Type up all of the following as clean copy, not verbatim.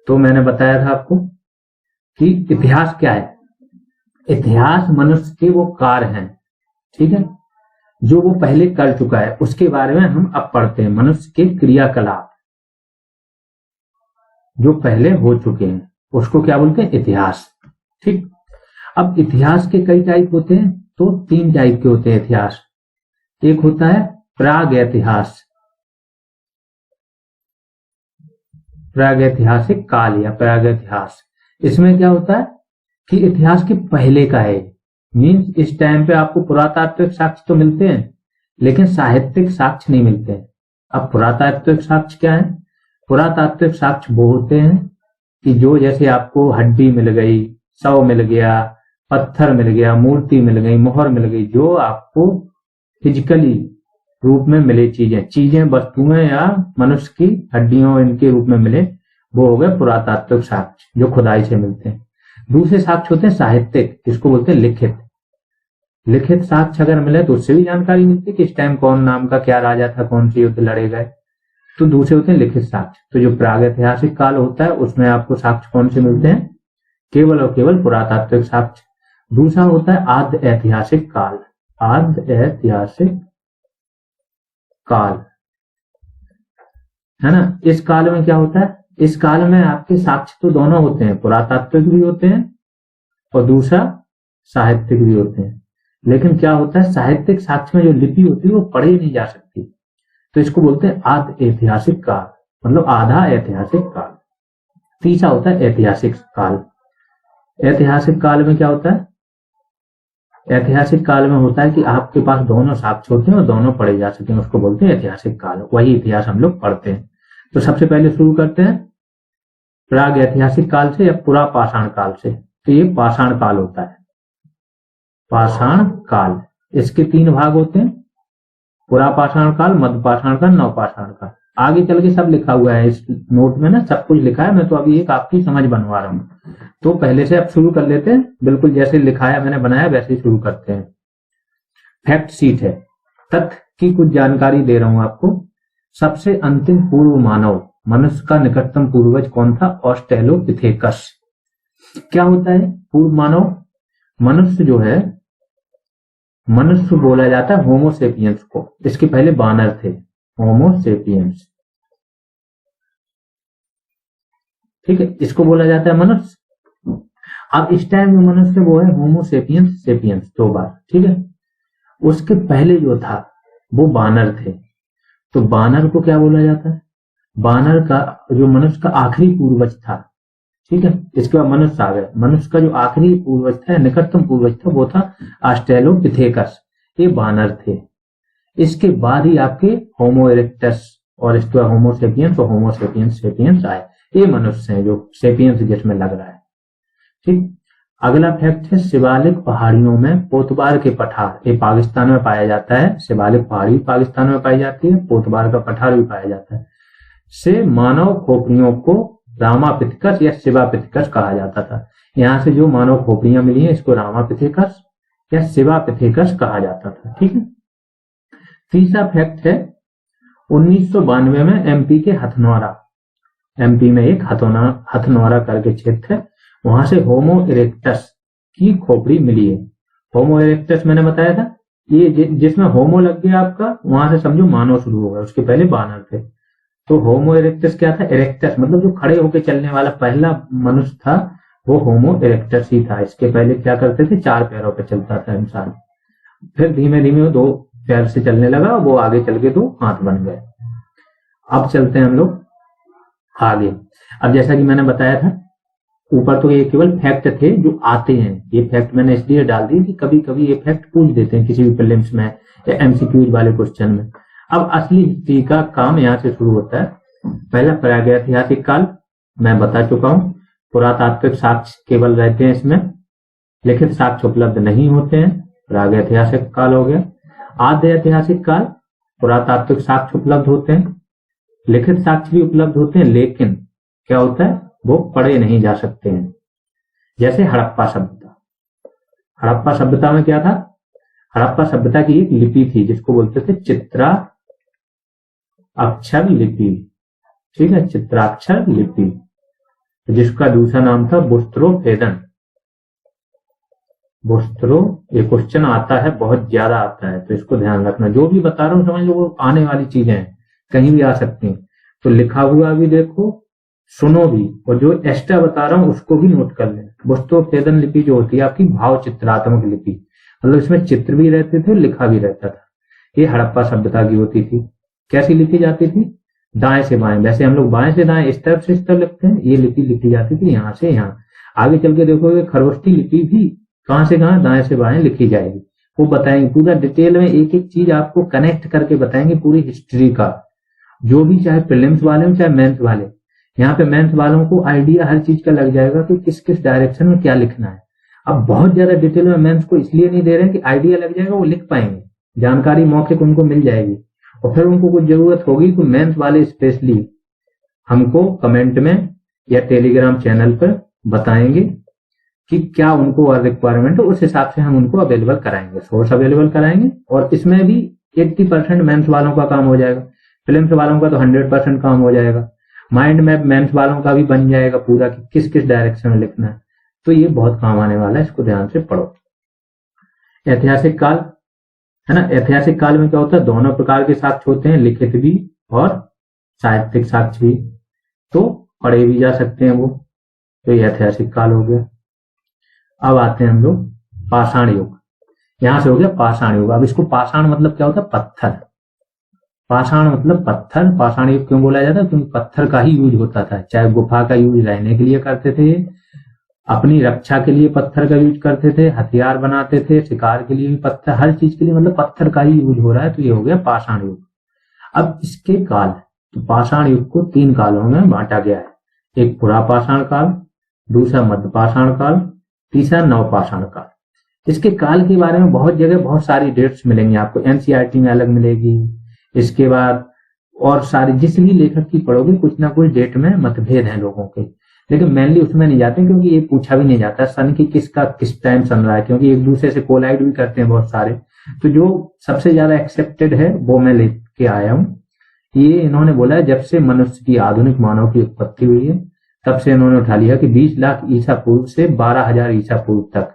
तो मैंने बताया था आपको कि इतिहास क्या है। इतिहास मनुष्य के वो कार्य हैं, ठीक है, जो वो पहले कर चुका है, उसके बारे में हम अब पढ़ते हैं। मनुष्य के क्रियाकलाप जो पहले हो चुके हैं उसको क्या बोलते हैं, इतिहास। ठीक। अब इतिहास के कई टाइप होते हैं, तो 3 टाइप के होते हैं इतिहास। एक होता है प्रागैतिहास, प्रागैतिहासिक काल या प्रागैतिहास। इसमें क्या होता है कि इतिहास के पहले का है, मीन्स इस टाइम पे आपको पुरातात्विक साक्ष्य तो मिलते हैं लेकिन साहित्यिक साक्ष्य नहीं मिलते हैं। अब पुरातात्विक साक्ष्य क्या है? पुरातात्विक साक्ष्य वो होते हैं कि जो जैसे आपको हड्डी मिल गई, शव मिल गया, पत्थर मिल गया, मूर्ति मिल गई, मोहर मिल गई, जो आपको फिजिकली रूप में मिले चीजें वस्तुएं या मनुष्य की हड्डियों इनके रूप में मिले, वो हो गए पुरातात्विक साक्ष्य जो खुदाई से मिलते हैं। दूसरे साक्ष्य होते हैं साहित्यिक, जिसको बोलते हैं लिखित। लिखित साक्ष्य अगर मिले तो उससे भी जानकारी मिलती है कि इस टाइम कौन नाम का क्या राजा था, कौन से युद्ध लड़े गए। तो दूसरे होते हैं लिखित साक्ष्य। तो जो प्रागैतिहासिक काल होता है उसमें आपको साक्ष्य कौन से मिलते हैं? केवल और केवल पुरातात्विक साक्ष्य। दूसरा होता है आद्य ऐतिहासिक काल। आद्य ऐतिहासिक काल है ना। इस काल में क्या होता है? इस काल में आपके साक्ष्य तो दोनों होते हैं, पुरातात्विक भी होते हैं और दूसरा साहित्यिक भी होते हैं। लेकिन क्या होता है, साहित्यिक साक्ष्य में जो लिपि होती है वो पढ़ी नहीं जा सकती, तो इसको बोलते हैं आद्य ऐतिहासिक काल, मतलब आधा ऐतिहासिक काल। तीसरा होता है ऐतिहासिक काल। ऐतिहासिक काल में क्या होता है? ऐतिहासिक काल में होता है कि आपके पास दोनों साक्ष्य होते हैं और दोनों पढ़े जा सके, उसको बोलते हैं ऐतिहासिक काल। वही इतिहास हम लोग पढ़ते हैं। तो सबसे पहले शुरू करते हैं प्राग ऐतिहासिक काल से या पुरा पाषाण काल से। तो ये पाषाण काल होता है, पाषाण काल। इसके 3 भाग होते हैं, पुरा पाषाण काल, मध्य पाषाण काल, नव पाषाण काल। आगे चल के सब लिखा हुआ है इस नोट में ना, सब कुछ लिखा है। मैं तो अभी एक आपकी समझ बनवा रहा हूं, तो पहले से अब शुरू कर लेते हैं, बिल्कुल जैसे लिखाया मैंने बनाया वैसे ही शुरू करते हैं। फैक्ट शीट है, तथ्य की कुछ जानकारी दे रहा हूं आपको। सबसे अंतिम पूर्व मानव मनुष्य का निकटतम पूर्वज कौन था? ऑस्ट्रेलोपिथेकस। क्या होता है पूर्व मानव? मनुष्य जो है, मनुष्य बोला जाता है होमोसेपियंस को। इसके पहले बानर थे, होमोसेपियंस, ठीक है, इसको बोला जाता है मनुष्य। अब इस टाइम जो मनुष्य वो है होमोसेपियंस, सेपियंस 2 बार, ठीक है। उसके पहले जो था वो बानर थे। तो बानर को क्या बोला जाता है? बानर का जो मनुष्य का आखिरी पूर्वज था, ठीक है। इसके बाद मनुष्य आ गए। मनुष्य का जो आखिरी पूर्वज था, निकटतम पूर्वज था, वो था ऑस्ट्रेलोपिथेकस। ये बानर थे। इसके बाद ही आपके होमो इरेक्टस और इसके बाद होमोसेपियंस और होमोसेपियंस सेपियंस आए। ये मनुष्य हैं जो सेपियंस जिसमें लग रहा है, ठीक। अगला फैक्ट है शिवालिक पहाड़ियों में पोतबार के पठार। ये पाकिस्तान में पाया जाता है। शिवालिक पहाड़ी पाकिस्तान में पाई जाती है, पोतबार का पठार भी पाया जाता है। से मानव खोपड़ियों को रामापिथेकस या शिवापिथेकस कहा जाता था। यहाँ से जो मानव खोपड़ियां मिली हैं इसको रामापिथेकस या शिवापिथेकस कहा जाता था, ठीक है। तीसरा फैक्ट है 1992 में एमपी के हथनौरा, एमपी में एक हथनौरा करके क्षेत्र है, वहां से होमो इरेक्टस की खोपड़ी मिली है। होमो इरेक्टस मैंने बताया था, ये जिसमें होमो लग गया आपका, वहां से समझो मानव शुरू होगा। उसके पहले बानर थे। तो होमो इरेक्टस क्या था? इरेक्टस मतलब जो खड़े होकर चलने वाला पहला मनुष्य था, वो होमो इरेक्टस ही था। इसके पहले क्या करते थे? 4 पैरों पर चलता था इंसान। फिर धीमे धीमे 2 पैर से चलने लगा, वो आगे चल के 2 हाथ बन गए। अब चलते हैं हम लोग आगे। अब जैसा कि मैंने बताया था ऊपर, तो ये केवल फैक्ट थे जो आते हैं। ये फैक्ट मैंने इसलिए डाल दी कि कभी कभी ये फैक्ट पूछ देते हैं किसी भी प्रीलिम्स में या एमसीक्यूज वाले क्वेश्चन में। अब असली हिस्ट्री का काम यहाँ से शुरू होता है। पहला प्रागैतिहासिक काल मैं बता चुका हूँ। पुरातात्विक साक्ष्य केवल रहते हैं इसमें, लिखित साक्ष्य उपलब्ध नहीं होते हैं। प्रागैतिहासिक काल हो गया। आद्य ऐतिहासिक काल, पुरातात्विक साक्ष्य उपलब्ध होते हैं, लिखित साक्ष्य भी उपलब्ध होते हैं, लेकिन क्या होता है वो पढ़े नहीं जा सकते हैं। जैसे हड़प्पा सभ्यता। हड़प्पा सभ्यता में क्या था? हड़प्पा सभ्यता की एक लिपि थी जिसको बोलते थे चित्रा अक्षर लिपि, ठीक है, चित्राक्षर लिपि। जिसका दूसरा नाम था बुस्त्रोफेदन। बुस्त्रो, ये क्वेश्चन आता है, बहुत ज्यादा आता है, तो इसको ध्यान रखना। जो भी बता रहा हूँ समझ लो वो आने वाली चीजें हैं, कहीं भी आ सकती हैं। तो लिखा हुआ भी देखो, सुनो भी, और जो एक्स्ट्रा बता रहा हूँ उसको भी नोट कर लें। बुस्त्रोफेदन लिपि जो होती है आपकी भाव चित्रात्मक लिपि, मतलब इसमें चित्र भी रहते थे, लिखा भी रहता था। ये हड़प्पा सभ्यता की होती थी। कैसी लिखी जाती थी? दाएं से बाएं, वैसे हम लोग बाएं से दाएं इस तरफ से इस तरफ लिखते हैं, ये लिपि लिखी जाती थी यहाँ से यहाँ। आगे चल के देखोगे खरगोष्ठी लिपि भी कहां से कहां, दाएं से बाएं लिखी जाएगी। वो बताएंगे पूरा डिटेल में, एक एक चीज आपको कनेक्ट करके बताएंगे पूरी हिस्ट्री का, जो भी, चाहे प्रीलिम्स वाले हो चाहे मेंस वाले। यहाँ पे मेंस वालों को आइडिया हर चीज का लग जाएगा कि किस किस डायरेक्शन में क्या लिखना है। अब बहुत ज्यादा डिटेल में मेंस को इसलिए नहीं दे रहे हैं कि आइडिया लग जाएगा, वो लिख पाएंगे, जानकारी मौके को उनको मिल जाएगी, और फिर उनको कुछ जरूरत होगी तो मेंस वाले स्पेशली हमको कमेंट में या टेलीग्राम चैनल पर बताएंगे कि क्या उनको रिक्वायरमेंट है, उस हिसाब से हम उनको अवेलेबल कराएंगे, सोर्स अवेलेबल कराएंगे। और इसमें भी 80% मेंस वालों का काम हो जाएगा, फिल्म्स वालों का तो 100% काम हो जाएगा। माइंड मैप मेंस वालों का भी बन जाएगा पूरा कि किस किस डायरेक्शन में लिखना है। तो ये बहुत काम आने वाला है, इसको ध्यान से पढ़ो। ऐतिहासिक काल है ना, ऐतिहासिक काल में क्या होता है, दोनों प्रकार के साक्ष्य होते हैं, लिखित भी और साहित्यिक साक्ष्य भी, तो पढ़े भी जा सकते हैं वो। तो ये ऐतिहासिक काल हो गया। अब आते हैं हम लोग पाषाण युग। यहां से हो गया पाषाण युग। अब इसको पाषाण मतलब क्या होता है, पत्थर। पाषाण मतलब पत्थर। पाषाण युग क्यों बोला जाता है, क्योंकि पत्थर का ही यूज होता था। चाहे गुफा का यूज रहने के लिए करते थे, अपनी रक्षा के लिए पत्थर का यूज करते थे, हथियार बनाते थे, शिकार के लिए भी पत्थर, हर चीज के लिए मतलब पत्थर का ही यूज हो रहा है। तो ये हो गया पाषाण युग। अब इसके काल, तो पाषाण युग को 3 कालों में बांटा गया है। एक पुरापाषाण काल, दूसरा मध्यपाषाण काल, तीसरा नवपाषाण काल। इसके काल के बारे में बहुत जगह बहुत सारी डेट्स मिलेंगी आपको, एनसीईआरटी में अलग मिलेगी। इसके बाद और सारी जिस भी लेखक की पढ़ोगे कुछ ना कुछ डेट में मतभेद हैं लोगों के, लेकिन मेनली उसमें नहीं जाते क्योंकि ये पूछा भी नहीं जाता सन की किसका किस टाइम सन रहा है, क्योंकि एक दूसरे से कोलाइड भी करते हैं बहुत सारे। तो जो सबसे ज्यादा एक्सेप्टेड है वो मैं लेके आया हूँ। ये इन्होंने बोला है जब से मनुष्य की आधुनिक मानव की उत्पत्ति हुई है तब से इन्होंने उठा लिया कि 20 लाख ईसा पूर्व से 12,000 ईसा पूर्व तक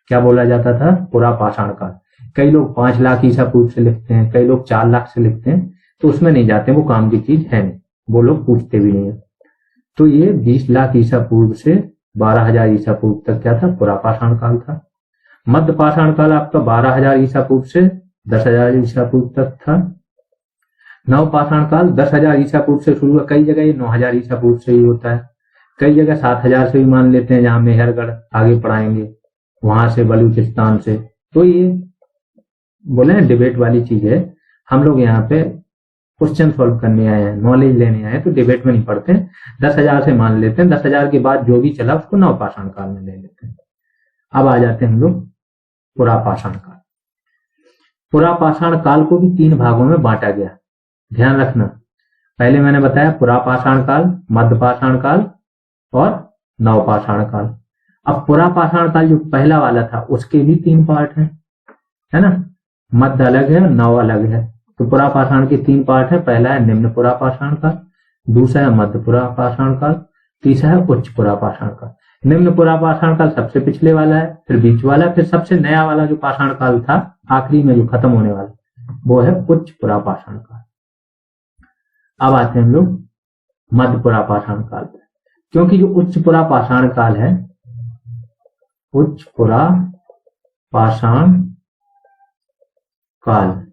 क्या बोला जाता था, पुरापाषाण काल। कई लोग 5 लाख ईसा पूर्व से लिखते हैं, कई लोग 4 लाख से लिखते हैं, तो उसमें नहीं जाते, वो काम की चीज है नहीं, वो लोग पूछते भी नहीं है। तो ये 20 लाख ईसा पूर्व से 12,000 ईसा पूर्व तक क्या था, पुरापाषाण काल था। मध्यपाषाण काल आपका 12,000 ईसा पूर्व से 10,000 ईसा पूर्व तक था। नवपाषाण काल 10,000 ईसा पूर्व से शुरू हुआ, कई जगह ये 9,000 ईसा पूर्व से ही होता है, कई जगह 7,000 से भी मान लेते हैं, जहां मेहरगढ़ आगे पढ़ाएंगे वहां से, बलूचिस्तान से। तो ये बोले डिबेट वाली चीज है, हम लोग यहाँ पे क्वेश्चन सॉल्व करने आए हैं, नॉलेज लेने आए हैं, तो डिबेट में नहीं पढ़ते हैं। 10,000 से मान लेते हैं, 10,000 के बाद जो भी चला उसको नवपाषाण काल में ले लेते हैं। अब आ जाते हैं हम लोग पुरापाषाण काल। पुरापाषाण काल को भी 3 भागों में बांटा गया, ध्यान रखना। पहले मैंने बताया पुरापाषाण काल, मध्यपाषाण काल और नवपाषाण काल। अब पुरापाषाण काल जो पहला वाला था उसके भी 3 पार्ट हैं, है ना, मध्य अलग है, नव अलग है। तो पुरापाषाण के 3 पार्ट है, पहला है निम्न पुरापाषाण काल, दूसरा है मध्य पुरापाषाण काल, तीसरा है उच्च पुरापाषाण काल। निम्न पुरापाषाण काल सबसे पिछले वाला है, फिर बीच वाला, फिर सबसे नया वाला जो पाषाण काल था आखिरी में जो खत्म होने वाला वो है उच्च पुरापाषाण काल। अब आते हैं हम लोग मध्य पुरापाषाण काल पे, क्योंकि जो उच्च पुरापाषाण काल है, उच्च पुरापाषाण काल,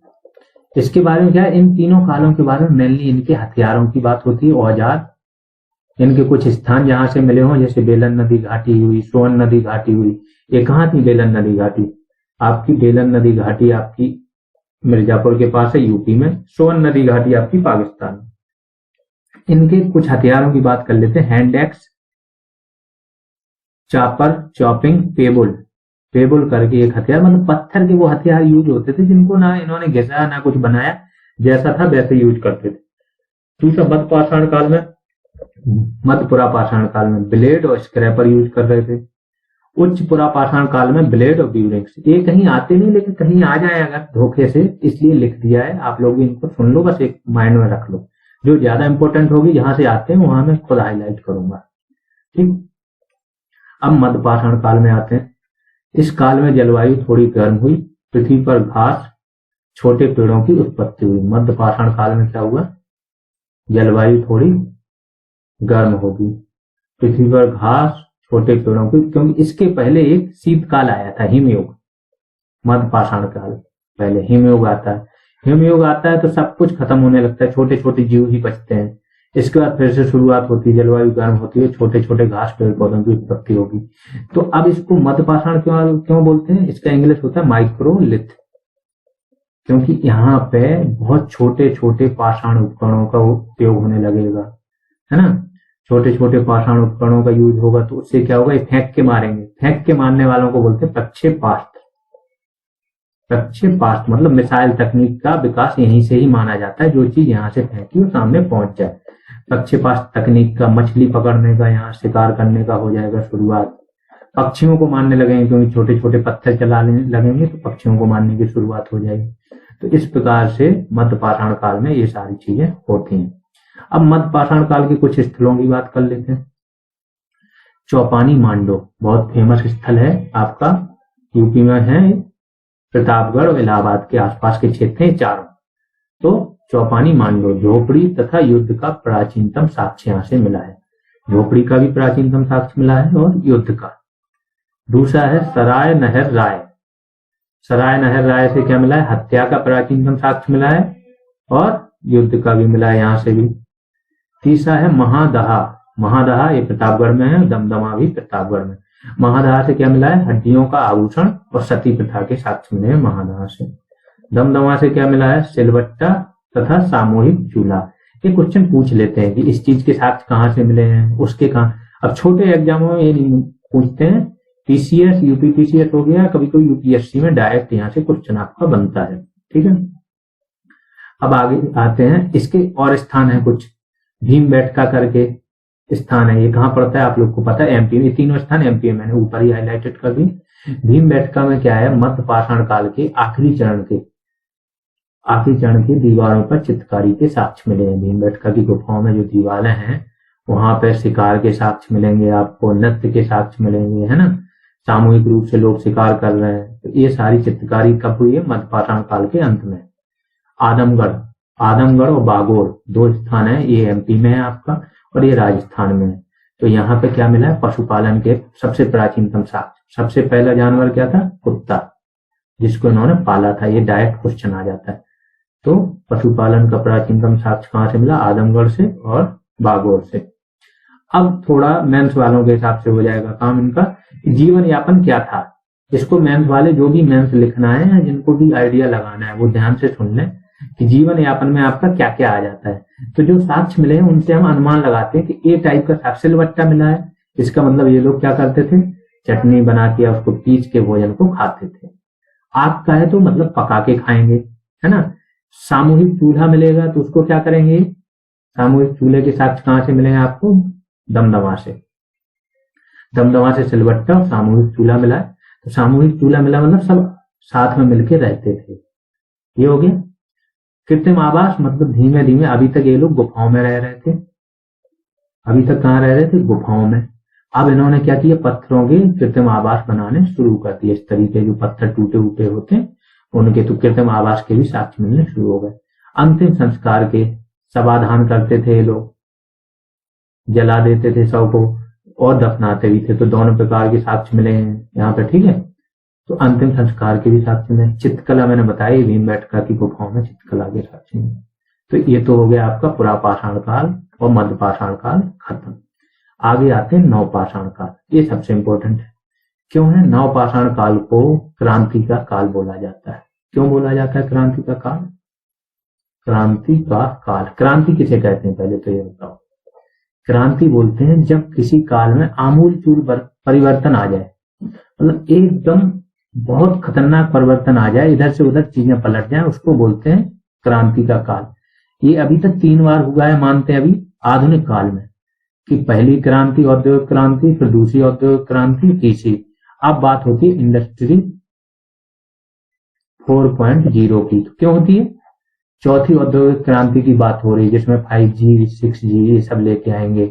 इसके बारे में क्या है, इन तीनों कालों के बारे में मेनली इनके हथियारों की बात होती है, औजार, इनके कुछ स्थान जहां से मिले हों, जैसे बेलन नदी घाटी हुई, सोन नदी घाटी हुई। ये कहाँ थी बेलन नदी घाटी, आपकी बेलन नदी घाटी आपकी मिर्जापुर के पास है यूपी में, सोन नदी घाटी आपकी पाकिस्तान में। इनके कुछ हथियारों की बात कर लेते हैं। Hand axe, chopper, chopping, pebble. Pebble करके एक हथियार, मतलब पत्थर के वो हथियार यूज होते थे जिनको ना इन्होंने घिसा ना कुछ बनाया, जैसा था वैसे यूज करते थे। दूसरा मध्य पाषाण काल में, मध्य पुरापाषाण काल में ब्लेड और स्क्रैपर यूज कर रहे थे। उच्च पुरापाषाण काल में ब्लेड और बीवरिंग्स। ये कहीं आते नहीं, लेकिन कहीं आ जाए अगर धोखे से, इसलिए लिख दिया है, आप लोग भी इनको सुन लो, बस एक माइंड में रख लो। जो ज्यादा इंपॉर्टेंट होगी जहां से आते हैं वहां मैं खुद हाईलाइट करूंगा। ठीक। अब मध्यपाषाण काल में आते हैं। इस काल में जलवायु थोड़ी गर्म हुई, पृथ्वी पर घास, छोटे पेड़ों की उत्पत्ति हुई। मध्यपाषाण काल में क्या हुआ, जलवायु थोड़ी गर्म होगी, पृथ्वी पर घास, छोटे पेड़ों की, क्योंकि इसके पहले एक शीतकाल आया था, हिमयुग। मध्यपाषाण काल पहले हिमयुग आता है। हिमयुग आता है तो सब कुछ खत्म होने लगता है, छोटे छोटे जीव ही बचते हैं। इसके बाद फिर से शुरुआत होती है, जलवायु गर्म होती है, छोटे छोटे घास पेड़ पौधों की उत्पत्ति होगी। तो अब इसको मध्यपाषाण क्यों बोलते हैं, इसका इंग्लिश होता है माइक्रोलिथ, क्योंकि यहाँ पे बहुत छोटे छोटे पाषाण उपकरणों का उपयोग होने लगेगा, है ना। छोटे छोटे पाषाण उपकरणों का यूज होगा तो उससे क्या होगा, ये फेंक के मारेंगे। फेंक के मारने वालों को बोलते हैं प्रक्षेपास्त्र। प्रक्षेपास्त्र मतलब मिसाइल तकनीक का विकास यहीं से ही माना जाता है, जो चीज यहाँ से फेंकी वो सामने पहुंच जाए। प्रक्षेपास्त्र तकनीक का मछली पकड़ने का, यहाँ शिकार करने का हो जाएगा शुरुआत। पक्षियों को मारने लगेंगे, क्योंकि छोटे छोटे पत्थर चलाने लगेंगे तो पक्षियों को मारने की शुरुआत हो जाएगी। तो इस प्रकार से मध्यपाषाण काल में ये सारी चीजें होती हैं। अब मध्यपाषाण काल के कुछ स्थलों की बात कर लेते हैं। चौपानी मांडो बहुत फेमस स्थल है आपका, यूपी में है, प्रतापगढ़ और इलाहाबाद के आसपास के क्षेत्र हैं चारों। तो चौपानी मांडो झोपड़ी तथा युद्ध का प्राचीनतम साक्ष्य यहाँ से मिला है। झोपड़ी का भी प्राचीनतम साक्ष्य मिला है और युद्ध का। दूसरा है सराय नहर राय। सराय नहर राय से क्या मिला है, हत्या का प्राचीनतम साक्ष्य मिला है और युद्ध का भी मिला है यहाँ से भी। तीसरा है महादहा। महादहा ये प्रतापगढ़ में है, दमदमा भी प्रतापगढ़ में। महादहा से क्या मिला है, हड्डियों का आभूषण और सती प्रथा के साक्ष्य मिले हैं महादहा से। दमदमा से क्या मिला है, सिलवट्टा तथा सामूहिक चूल्हा। ये क्वेश्चन पूछ लेते हैं कि इस चीज के साक्ष्य कहाँ से मिले हैं, उसके कहाँ। अब छोटे एग्जामों में ये नहीं पूछते हैं, टीसीएस यूपीटीसीएस हो गया, कभी कभी यूपीएससी में डायरेक्ट यहाँ से क्वेश्चन आपका बनता है, ठीक है। अब आगे आते हैं, इसके और स्थान है कुछ। भीमबेटका करके स्थान है, ये कहाँ पड़ता है आप लोग को पता है, एमपी में। तीनों स्थान एमपी में, मैंने ऊपर ही हाईलाइटेड कर दी। भीमबेटका में क्या है, मध्यपाषाण काल के आखिरी चरण की दीवारों पर चित्रकारी के साक्ष्य मिले हैं। भीमबेटका की गुफाओं में जो दीवारें हैं वहां पर शिकार के साक्ष्य मिलेंगे आपको, नृत्य के साक्ष्य मिलेंगे, है ना। सामूहिक रूप से लोग शिकार कर रहे हैं। तो ये सारी चित्रकारी कब हुई है, मध्यपाषाण काल के अंत में। आदमगढ़ और बागोर दो स्थान है, ये एमपी में है आपका और ये राजस्थान में है। तो यहाँ पे क्या मिला है, पशुपालन के सबसे प्राचीनतम साक्ष्य। सबसे पहला जानवर क्या था, कुत्ता, जिसको इन्होंने पाला था। ये डायरेक्ट क्वेश्चन आ जाता है। तो पशुपालन का प्राचीनतम साक्ष्य कहाँ से मिला, आदमगढ़ से और बागोर से। अब थोड़ा मेंस वालों के हिसाब से हो जाएगा काम इनका, जीवन यापन क्या था। इसको मेंस वाले जो भी मेंस लिखना है या जिनको भी आइडिया लगाना है वो ध्यान से सुन लें कि जीवन यापन में आपका क्या क्या आ जाता है। तो जो साक्ष्य मिले हैं उनसे हम अनुमान लगाते हैं कि ए टाइप का साक्ष्य सिलवट्टा मिला है। इसका मतलब ये लोग क्या करते थे, चटनी बना के उसको पीस के भोजन को खाते थे। आपका है तो मतलब पका के खाएंगे, है ना। सामूहिक चूल्हा मिलेगा तो उसको क्या करेंगे, सामूहिक चूल्हे के साक्ष्य कहाँ से मिलेंगे आपको, दमदमा से सिलवट्टा और सामूहिक चूल्हा मिला है। तो सामूहिक चूल्हा मिला मतलब सब साथ में मिलकर रहते थे, ये हो गया। कृत्रिम आवास मतलब धीमे धीमे, अभी तक ये लोग गुफाओं में रह रहे थे। अभी तक कहाँ रह रहे थे, गुफाओं में। अब इन्होंने क्या किया, पत्थरों के कृत्रिम आवास बनाने शुरू कर दिए। इस तरीके जो पत्थर टूटे उटे होते हैं उनके तो कृत्रिम आवास के भी साक्ष्य मिलने शुरू हो गए। अंतिम संस्कार के समाधान करते थे ये लोग, जला देते थे शव को और दफनाते भी थे। तो दोनों प्रकार के साक्ष्य मिले हैं यहाँ पे, ठीक है। तो अंतिम संस्कार के भी साक्ष्य मिले। चित्रकला मैंने बताई, भीमबेटका की गुफाओं में चित्रकला के साक्ष्य मिले। तो ये तो हो गया आपका पुरापाषाण काल और मध्यपाषाण काल खत्म। आगे आते हैं नवपाषाण काल। ये सबसे इंपॉर्टेंट है। क्यों है नवपाषाण काल को क्रांति का काल बोला जाता है, क्यों बोला जाता है क्रांति का काल, क्रांति का काल। क्रांति किसे कहते हैं पहले तो ये बताओ। क्रांति बोलते हैं जब किसी काल में आमूलचूल परिवर्तन आ जाए, मतलब एकदम बहुत खतरनाक परिवर्तन आ जाए, इधर से उधर चीजें पलट जाए, उसको बोलते हैं क्रांति का काल। ये अभी तक 3 बार हुआ है मानते हैं अभी आधुनिक काल में, कि पहली क्रांति औद्योगिक क्रांति, फिर दूसरी औद्योगिक क्रांति, तीसरी। अब बात होती है इंडस्ट्री 4.0 की। तो क्यों होती है, चौथी औद्योगिक क्रांति की बात हो रही है जिसमें 5G 6G ये सब लेके आएंगे,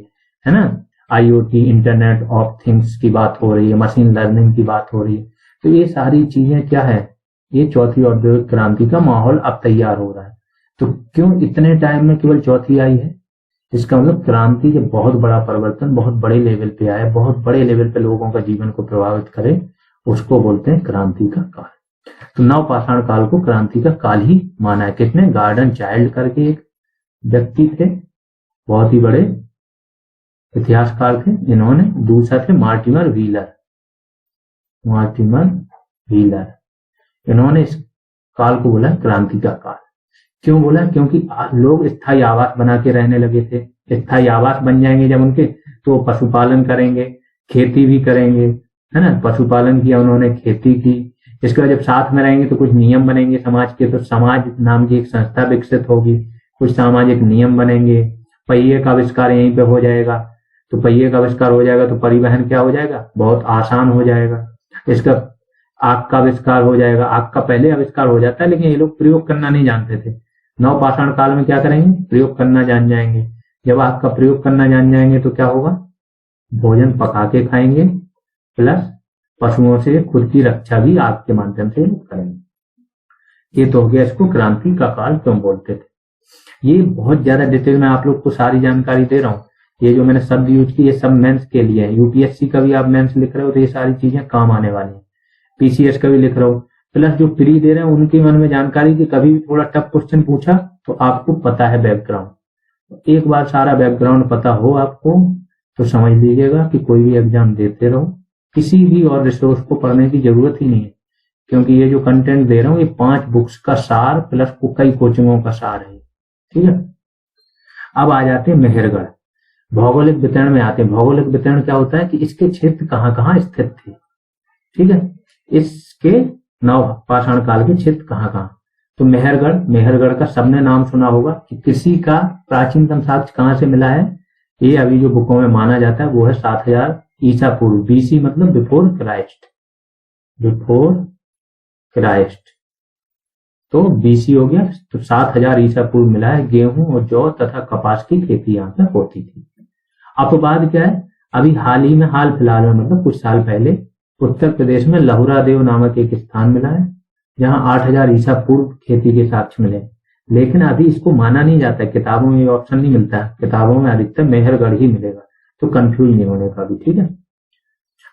है ना। IoT इंटरनेट ऑफ थिंग्स की बात हो रही है, मशीन लर्निंग की बात हो रही है। तो ये सारी चीजें क्या है, ये चौथी औद्योगिक क्रांति का माहौल अब तैयार हो रहा है। तो क्यों इतने टाइम में केवल चौथी आई है? इसका मतलब क्रांति जब बहुत बड़ा परिवर्तन बहुत बड़े लेवल पे आए, बहुत बड़े लेवल पे लोगों का जीवन को प्रभावित करे, उसको बोलते हैं क्रांति का काल। तो नवपाषाण काल को क्रांति का काल ही माना है। कितने? गार्डन चाइल्ड करके एक व्यक्ति थे, बहुत ही बड़े इतिहासकार थे इन्होंने। दूसरा थे मार्टिमर व्हीलर, इन्होंने इस काल को बोला क्रांति का काल। क्यों बोला? क्योंकि लोग स्थायी आवास बना के रहने लगे थे। स्थायी आवास बन जाएंगे जब उनके, तो पशुपालन करेंगे, खेती भी करेंगे, है ना। पशुपालन किया उन्होंने, खेती की। इसके बाद जब साथ में रहेंगे तो कुछ नियम बनेंगे समाज के, तो समाज नाम की एक संस्था विकसित होगी, कुछ सामाजिक नियम बनेंगे। पहिए का आविष्कार यहीं पे हो जाएगा, तो पहिए का आविष्कार हो जाएगा तो परिवहन क्या हो जाएगा, बहुत आसान हो जाएगा। इसका आग का आविष्कार हो जाएगा। आग का पहले आविष्कार हो जाता है, लेकिन ये लोग प्रयोग करना नहीं जानते थे। नवपाषाण काल में क्या करेंगे, प्रयोग करना जान जाएंगे। जब आग का प्रयोग करना जान जाएंगे तो क्या होगा, भोजन पका के खाएंगे, प्लस पशुओं से खुद की रक्षा भी आग के माध्यम से करेंगे। ये तो हो गया इसको क्रांति का काल क्यों बोलते थे। ये बहुत ज्यादा डिटेल में आप लोग को सारी जानकारी दे रहा हूँ। ये जो मैंने शब्द यूज की, ये सब मेंस के लिए है। यूपीएससी का भी आप मेंस लिख रहे हो तो ये सारी चीजें काम आने वाली है। पीसीएस का भी लिख रहे हो, प्लस जो प्री दे रहे हैं उनके मन में जानकारी की कभी भी थोड़ा टफ क्वेश्चन पूछा तो आपको पता है बैकग्राउंड। एक बार सारा बैकग्राउंड पता हो आपको तो समझ लीजिएगा कि कोई भी एग्जाम देते रहो, किसी भी और रिसोर्स को पढ़ने की जरूरत ही नहीं है। क्योंकि ये जो कंटेंट दे रहा हूँ ये 5 बुक्स का सार प्लस कई कोचिंगों का सार है। ठीक है, अब आ जाते हैं मेहरगढ़। भौगोलिक वितरण में आते हैं। भौगोलिक वितरण क्या होता है कि इसके क्षेत्र कहाँ कहाँ स्थित थे। ठीक है, इसके नवपाषाण काल के क्षेत्र कहाँ कहाँ। तो मेहरगढ़ का सबने नाम सुना होगा कि कृषि का प्राचीनतम साक्ष्य कहाँ से मिला है। ये अभी जो बुकों में माना जाता है वो है 7000 ईसा पूर्व, बीसी मतलब बिफोर क्राइस्ट। तो बीसी हो गया, तो 7000 ईसा पूर्व मिला है। गेहूं और जौ तथा कपास की खेती यहाँ पे होती थी। अपवाद क्या है, अभी हाल ही में, हाल फिलहाल में मतलब कुछ साल पहले उत्तर प्रदेश में लहुरा देव नामक एक स्थान मिला है जहां 8000 ईसा पूर्व खेती के साक्ष्य मिले। लेकिन अभी इसको माना नहीं जाता है, किताबों में ऑप्शन नहीं मिलता है, किताबों में अधिकतर मेहरगढ़ ही मिलेगा, तो कंफ्यूज नहीं होने का भी। ठीक है,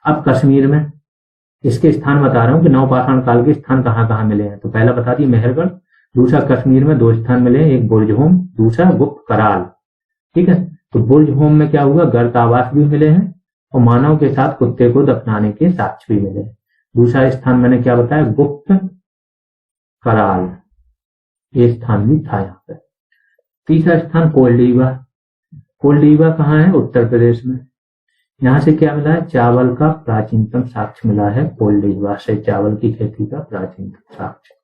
अब कश्मीर में इसके स्थान बता रहा हूँ कि नवपाषाण काल के स्थान कहाँ कहाँ मिले हैं। तो पहला बता दिए मेहरगढ़, दूसरा कश्मीर में 2 स्थान मिले हैं, एक बुर्जहोम, दूसरा गुप्त कराल। ठीक है, तो बुर्जहोम में क्या हुआ, गर्तावास भी मिले हैं और मानव के साथ कुत्ते को दफनाने के साक्ष्य भी मिले। दूसरा स्थान मैंने क्या बताया, गुप्त कराल, ये स्थान भी था यहाँ पे। तीसरा स्थान कोल्डीवा कहाँ है, उत्तर प्रदेश में। यहाँ से क्या मिला है, चावल का प्राचीनतम साक्ष्य मिला है। कोल्डीवा से चावल की खेती का प्राचीनतम साक्ष्य।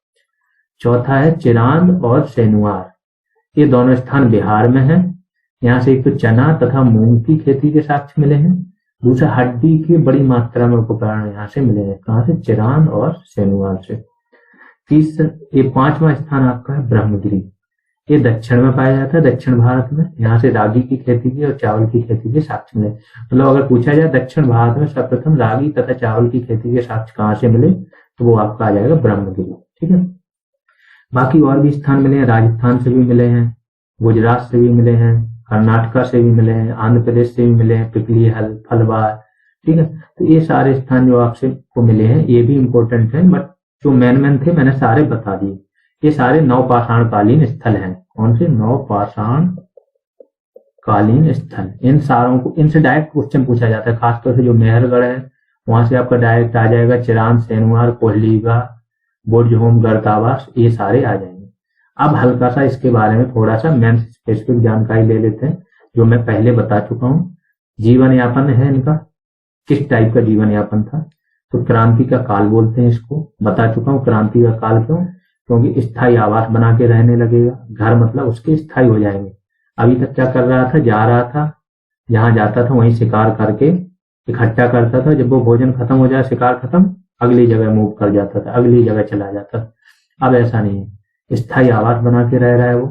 चौथा है चिरांद और सेनुआर, ये दोनों स्थान बिहार में है। यहाँ से एक तो चना तथा मूंग की खेती के साक्ष्य मिले हैं, दूसरा हड्डी की बड़ी मात्रा में उपकरण यहाँ से मिले हैं। कहाँ से, चिरांद और सेनुआर से। ये 5वां स्थान आपका है ब्रह्मगिरी, ये दक्षिण में पाया जाता है, दक्षिण भारत में। यहाँ से रागी की खेती की और चावल की खेती के साक्ष्य मिले। मतलब अगर पूछा जाए दक्षिण भारत में सर्वप्रथम रागी तथा चावल की खेती के साक्ष्य कहाँ से मिले, तो वो आपका आ जाएगा ब्रह्मगिरी। ठीक है, बाकी और भी स्थान मिले हैं, राजस्थान से भी मिले हैं, गुजरात से भी मिले हैं, कर्नाटका से भी मिले हैं, आंध्र प्रदेश से भी मिले हैं, पिपली फलवार। ठीक है, तो ये सारे स्थान जो आपसे को मिले हैं ये भी इंपॉर्टेंट है, बट जो मेन थे मैंने सारे बता दिए। ये सारे नवपाषाण कालीन स्थल हैं। कौन से, नवपाषाण कालीन स्थल। इन सारों को, इनसे डायरेक्ट क्वेश्चन पूछा जाता है, खासतौर से जो मेहरगढ़ है वहां से आपका डायरेक्ट आ जाएगा चिरांद, सेनुआर, कोल्डीवा, बुर्जहोम, गर्तावास, ये सारे आ जाएंगे। अब हल्का सा इसके बारे में थोड़ा सा मेंस स्पेसिफिक जानकारी ले लेते हैं, जो मैं पहले बता चुका हूँ। जीवन यापन है इनका, किस टाइप का जीवन यापन था। तो क्रांति का काल बोलते हैं इसको, बता चुका हूँ। क्रांति का काल क्यों, क्योंकि स्थायी आवास बना के रहने लगेगा। घर मतलब उसके स्थायी हो जाएंगे। अभी तक क्या कर रहा था, जा रहा था, जहां जाता था वहीं शिकार करके इकट्ठा करता था। जब वो भोजन खत्म हो जाए, शिकार खत्म, अगली जगह मूव कर जाता था, अगली जगह चला जाता था। अब ऐसा नहीं है, स्थायी आवास बना के रह रहा है वो,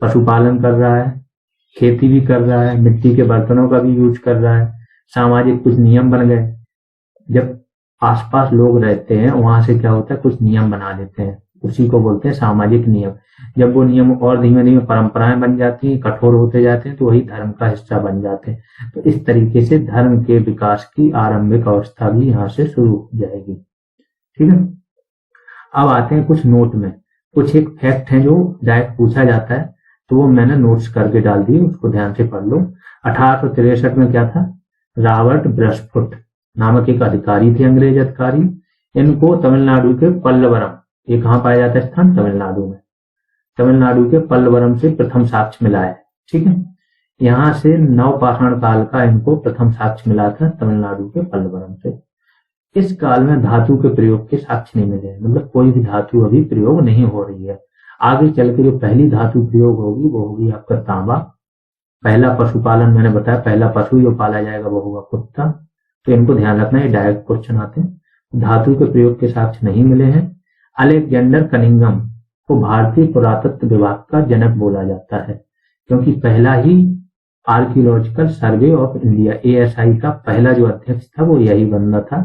पशुपालन कर रहा है, खेती भी कर रहा है, मिट्टी के बर्तनों का भी यूज कर रहा है, सामाजिक कुछ नियम बन गए। जब आसपास लोग रहते हैं वहां से क्या होता है, कुछ नियम बना लेते हैं, उसी को बोलते हैं सामाजिक नियम। जब वो नियम और धीमे धीमे परंपराएं बन जाती हैं, कठोर होते जाते हैं, तो वही धर्म का हिस्सा बन जाते हैं। तो इस तरीके से धर्म के विकास की आरंभिक अवस्था भी यहाँ से शुरू हो जाएगी। ठीक है, अब आते हैं कुछ नोट में। कुछ एक फैक्ट है जो डायरेक्ट पूछा जाता है, तो वो मैंने नोट्स करके डाल दिए, उसको ध्यान से पढ़ लो। 1863 में क्या था, रॉबर्ट ब्रसफुट नामक एक अधिकारी थे, अंग्रेज अधिकारी। इनको तमिलनाडु के पल्लवरम, ये कहाँ पाया जाता है स्थान, तमिलनाडु में, तमिलनाडु के पल्लवरम से प्रथम साक्ष्य मिला है। ठीक है, यहाँ से नवपाषाण काल का इनको प्रथम साक्ष्य मिला था तमिलनाडु के पल्लवरम से। इस काल में धातु के प्रयोग के साक्ष्य नहीं मिले, मतलब कोई भी धातु अभी प्रयोग नहीं हो रही है। आगे चल के जो पहली धातु प्रयोग होगी वो होगी आपका तांबा। पहला पशुपालन मैंने बताया, पहला पशु जो पाला जाएगा वो होगा कुत्ता। तो इनको ध्यान रखना, ये डायरेक्ट क्वेश्चन आते हैं। धातु के प्रयोग के साक्ष्य नहीं मिले हैं। अलेक्जेंडर कनिंघम को भारतीय पुरातत्व विभाग का जनक बोला जाता है, क्योंकि पहला ही archaeological survey of India ASI का पहला जो अध्यक्ष था वो यही बंदा था,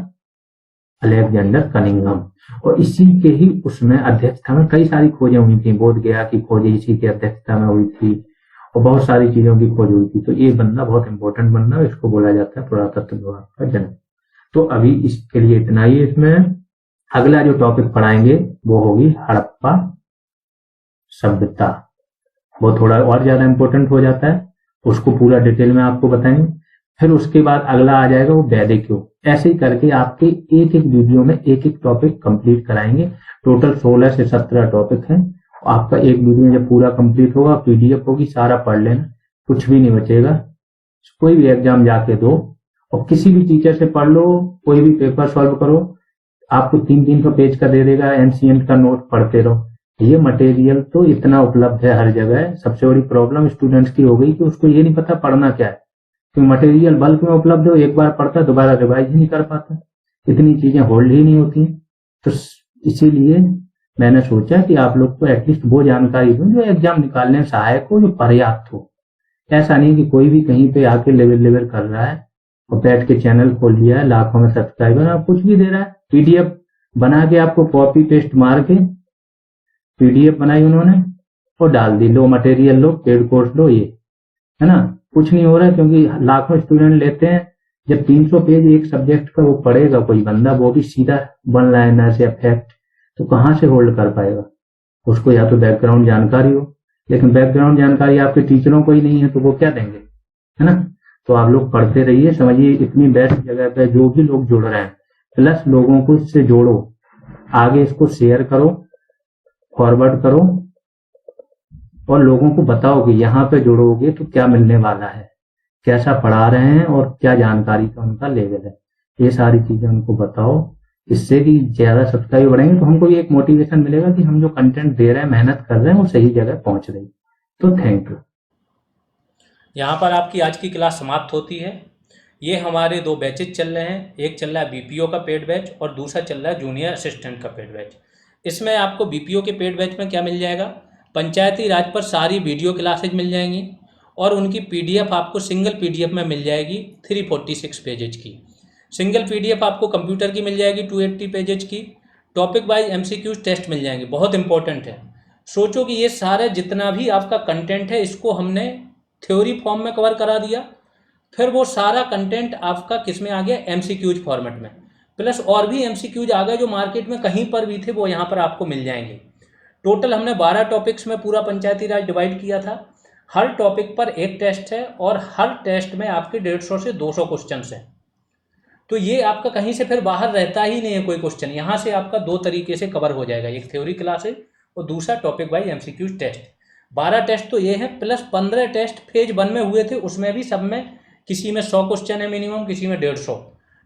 अलेक्जेंडर कनिंघम। और इसी के ही उसमें अध्यक्षता में कई सारी खोजें हुई थी, बोध गया की खोज इसी की अध्यक्षता में हुई थी, और बहुत सारी चीजों की खोज हुई थी। तो ये बंदा बहुत इंपॉर्टेंट बंदा, इसको बोला जाता है पुरातत्व विभाग का जनक। तो अभी इसके लिए इतना ही। इसमें अगला जो टॉपिक पढ़ाएंगे वो होगी हड़प्पा सभ्यता, वो थोड़ा और ज्यादा इंपॉर्टेंट हो जाता है, उसको पूरा डिटेल में आपको बताएंगे। फिर उसके बाद अगला आ जाएगा वो वैदिक युग। ऐसे ही करके आपके एक एक वीडियो में एक एक टॉपिक कंप्लीट कराएंगे। टोटल 16 से 17 टॉपिक हैं। आपका एक वीडियो जब पूरा कंप्लीट होगा, PDF होगी, सारा पढ़ लेना, कुछ भी नहीं बचेगा। कोई भी एग्जाम जाके दो और किसी भी टीचर से पढ़ लो, कोई भी पेपर सॉल्व करो, आपको 300 पेज का दे देगा, एंशिएंट का नोट पढ़ते रहो। ये मटेरियल तो इतना उपलब्ध है हर जगह। सबसे बड़ी प्रॉब्लम स्टूडेंट्स की हो गई कि उसको ये नहीं पता पढ़ना क्या है, क्योंकि मटेरियल बल्क में उपलब्ध हो, एक बार पढ़ता दोबारा रिवाइज ही नहीं कर पाता, इतनी चीजें होल्ड ही नहीं होती। तो इसीलिए मैंने सोचा कि आप लोग को एटलीस्ट वो जानकारी दूं जो एग्जाम निकालने में सहायक हो, जो पर्याप्त हो। ऐसा नहीं कि कोई भी कहीं पे आके लेवल कर रहा है और बैठ के चैनल खोल लिया है, लाखों में सब्सक्राइबर, आप कुछ भी दे रहा है। PDF बना के आपको कॉपी पेस्ट मार के PDF बनाई उन्होंने और डाल दी, लो मटेरियल लो, पेड कोर्स लो, ये है ना। कुछ नहीं हो रहा है, क्योंकि लाखों स्टूडेंट लेते हैं। जब 300 पेज एक सब्जेक्ट का वो पढ़ेगा कोई बंदा, वो भी सीधा वन लाइनर से फैक्ट, तो कहाँ से होल्ड कर पाएगा। उसको या तो बैकग्राउंड जानकारी हो, लेकिन बैकग्राउंड जानकारी आपके टीचरों को ही नहीं है, तो वो क्या देंगे, है ना। तो आप लोग पढ़ते रहिए, समझिए इतनी बेस्ट जगह पे जो भी लोग जुड़ रहे हैं, प्लस लोगों को इससे जोड़ो, आगे इसको शेयर करो, फॉरवर्ड करो, और लोगों को बताओ कि यहाँ पे जुड़ोगे तो क्या मिलने वाला है, कैसा पढ़ा रहे हैं और क्या जानकारी का उनका लेवल है। ये सारी चीजें उनको बताओ, इससे कि ज्यादा सब्सक्राइब बढ़ेंगे तो हमको भी एक मोटिवेशन मिलेगा कि हम जो कंटेंट दे रहे हैं, मेहनत कर रहे हैं, वो सही जगह पहुंच रही। तो थैंक यू। यहाँ पर आपकी आज की क्लास समाप्त होती है। ये हमारे 2 बैचेज चल रहे हैं, एक चल रहा है BPO का पेड बैच और दूसरा चल रहा है जूनियर असिस्टेंट का पेड बैच। इसमें आपको BPO के पेड बैच में क्या मिल जाएगा, पंचायती राज पर सारी वीडियो क्लासेज मिल जाएंगी और उनकी PDF आपको सिंगल PDF में मिल जाएगी 346 पेजेज की। सिंगल PDF आपको कंप्यूटर की मिल जाएगी 280 पेजेज की। टॉपिक वाइज MCQs टेस्ट मिल जाएंगे, बहुत इंपॉर्टेंट है। सोचो कि ये सारे जितना भी आपका कंटेंट है, इसको हमने थ्योरी फॉर्म में कवर करा दिया, फिर वो सारा कंटेंट आपका किस में आ गया, MCQs फॉर्मेट में, प्लस और भी MCQs आ गए जो मार्केट में कहीं पर भी थे, वो यहाँ पर आपको मिल जाएंगे। टोटल हमने 12 टॉपिक्स में पूरा पंचायती राज डिवाइड किया था। हर टॉपिक पर एक टेस्ट है और हर टेस्ट में आपके 150 से 200 क्वेश्चन हैं। तो ये आपका कहीं से फिर बाहर रहता ही नहीं है कोई क्वेश्चन, यहाँ से आपका 2 तरीके से कवर हो जाएगा, एक थ्योरी क्लासेज और दूसरा topic wise MCQs test. 12 test तो ये हैं, प्लस 15 टेस्ट फेज 1 में हुए थे, उसमें भी सब में किसी में 100 क्वेश्चन है मिनिमम, किसी में 150।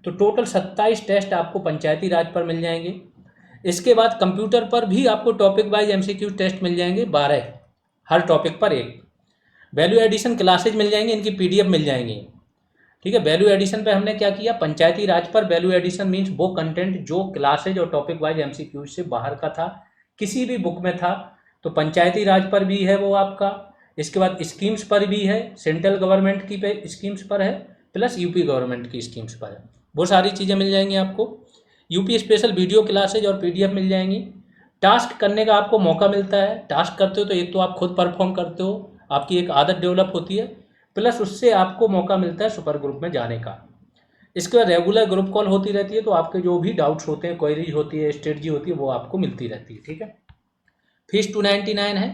तो टोटल 27 टेस्ट आपको पंचायती राज पर मिल जाएंगे। इसके बाद कंप्यूटर पर भी आपको टॉपिक वाइज MCQ टेस्ट मिल जाएंगे 12, हर टॉपिक पर एक। वैल्यू एडिशन क्लासेज मिल जाएंगी, इनकी PDF मिल जाएंगी। ठीक है, वैल्यू एडिशन पे हमने क्या किया, पंचायती राज पर वैल्यू एडिशन मीन्स वो कंटेंट जो क्लासेज और टॉपिक वाइज MCQ से बाहर का था, किसी भी बुक में था, तो पंचायती राज पर भी है वो आपका। इसके बाद स्कीम्स पर भी है, सेंट्रल गवर्नमेंट की पे स्कीम्स पर है, प्लस यूपी गवर्नमेंट की स्कीम्स पर है। वो सारी चीज़ें मिल जाएंगी आपको। यूपी स्पेशल वीडियो क्लासेज और पीडीएफ मिल जाएंगी। टास्क करने का आपको मौका मिलता है। टास्क करते हो तो एक तो आप खुद परफॉर्म करते हो, आपकी एक आदत डेवलप होती है, प्लस उससे आपको मौका मिलता है सुपर ग्रुप में जाने का। इसके बाद रेगुलर ग्रुप कॉल होती रहती है, तो आपके जो भी डाउट्स होते हैं, क्वेरीज होती है, स्ट्रेटजी होती है, वो आपको मिलती रहती है। ठीक है। फीस 299 है।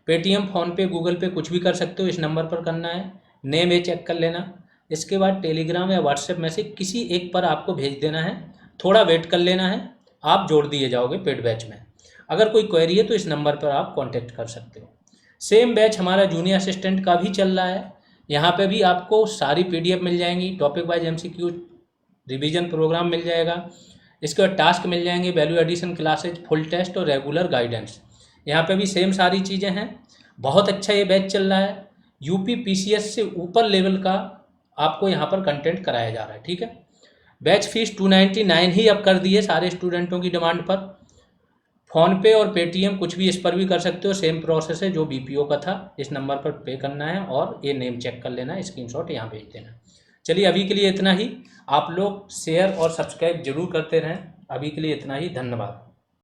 पेटीएम, फ़ोनपे, गूगल पे कुछ भी कर सकते हो, इस नंबर पर करना है। नेम ये चेक कर लेना। इसके बाद टेलीग्राम या व्हाट्सएप में से किसी एक पर आपको भेज देना है, थोड़ा वेट कर लेना है, आप जोड़ दिए जाओगे पेड बैच में। अगर कोई क्वेरी है तो इस नंबर पर आप कांटेक्ट कर सकते हो। सेम बैच हमारा जूनियर असिस्टेंट का भी चल रहा है। यहाँ पे भी आपको सारी पीडीएफ मिल जाएंगी, topic wise MCQ, revision program मिल जाएगा। इसके बाद टास्क मिल जाएंगे, value addition classes, full test और रेगुलर गाइडेंस। यहाँ पे भी सेम सारी चीज़ें हैं। बहुत अच्छा ये बैच चल रहा है। यूपी पीसीएस से ऊपर लेवल का आपको यहाँ पर कंटेंट कराया जा रहा है। ठीक है। बैच फीस 299 ही अब कर दी है सारे स्टूडेंटों की डिमांड पर। फ़ोनपे और पेटीएम कुछ भी इस पर भी कर सकते हो, सेम प्रोसेस है जो बीपीओ का था। इस नंबर पर पे करना है और ये नेम चेक कर लेना है, स्क्रीनशॉट यहाँ भेज देना। चलिए अभी के लिए इतना ही। आप लोग शेयर और सब्सक्राइब जरूर करते रहें। अभी के लिए इतना ही, धन्यवाद।